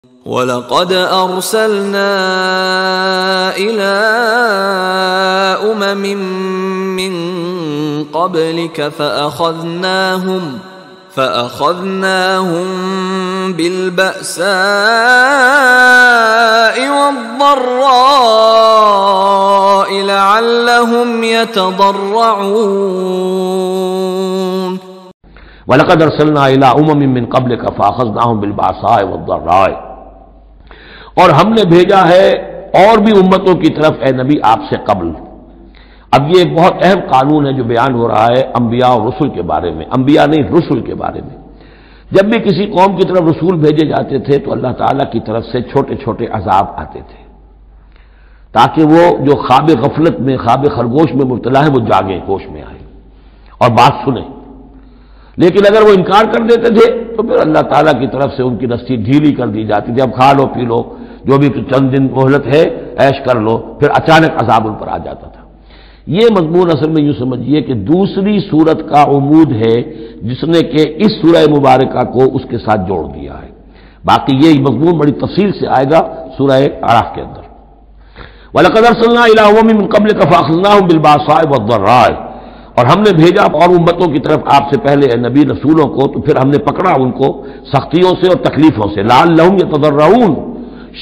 وَلَقَدْ أَرْسَلْنَا إِلَىٰ أُمَمٍ مِّن قَبْلِكَ فَأَخَذْنَاهُم بِالْبَأْسَاءِ وَالضَّرَّاءِ لَعَلَّهُمْ يَتَضَرَّعُونَ وَلَقَدْ أَرْسَلْنَا إِلَىٰ أُمَمٍ مِّن قَبْلِكَ فَأَخَذْنَاهُم بِالْبَأْسَاءِ وَالضَّرَّاءِ، اور ہم نے بھیجا ہے اور بھی امتوں کی طرف اے نبی آپ سے قبل۔ اب یہ ایک بہت اہم قانون ہے جو بیان ہو رہا ہے انبیاء اور رسل کے بارے میں، انبیاء نہیں رسل کے بارے میں۔ جب بھی کسی قوم کی طرف رسول بھیجے جاتے تھے تو اللہ تعالیٰ کی طرف سے چھوٹے چھوٹے عذاب آتے تھے تاکہ وہ جو خواب غفلت میں، خواب خرگوش میں مبتلا ہے وہ جاگیں، ہوش میں آئے اور بات سنیں۔ لیکن اگر وہ انکار کر دیتے تھے تو پھر اللہ تعالیٰ کی طرف سے ان کی رسی ڈھیلی کر دی جاتی تھی، اب کھا لو پی لو، جو بھی چند دن مہلت ہے عیش کر لو، پھر اچانک عذاب ان پر آ جاتا تھا۔ یہ مضمون اصل میں یوں سمجھیے کہ دوسری سورت کا عمود ہے جس نے کہ اس سورہ مبارکہ کو اس کے ساتھ جوڑ دیا ہے۔ باقی یہ مضمون بڑی تفصیل سے آئے گا سورہ اعراف کے اندر۔ وَلَقَدْ أَرْسَلْنَا إِلَىٰ أُمَمٍ مِّن قَبْلِكَ فَأَخَذْنَاهُم بِالْبَأْسَاءِ وَالضَّرَّاءِ، اور ہم نے بھیجا اور امتوں کی طرف آپ سے پہلے نبی رسولوں کو تو پھر ہم نے پکڑا ان کو سختیوں سے اور تکلیفوں سے، لعلہم یتضرعون،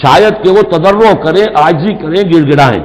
شاید کہ وہ تضرع کریں، عاجزی کریں، گڑ گڑائیں۔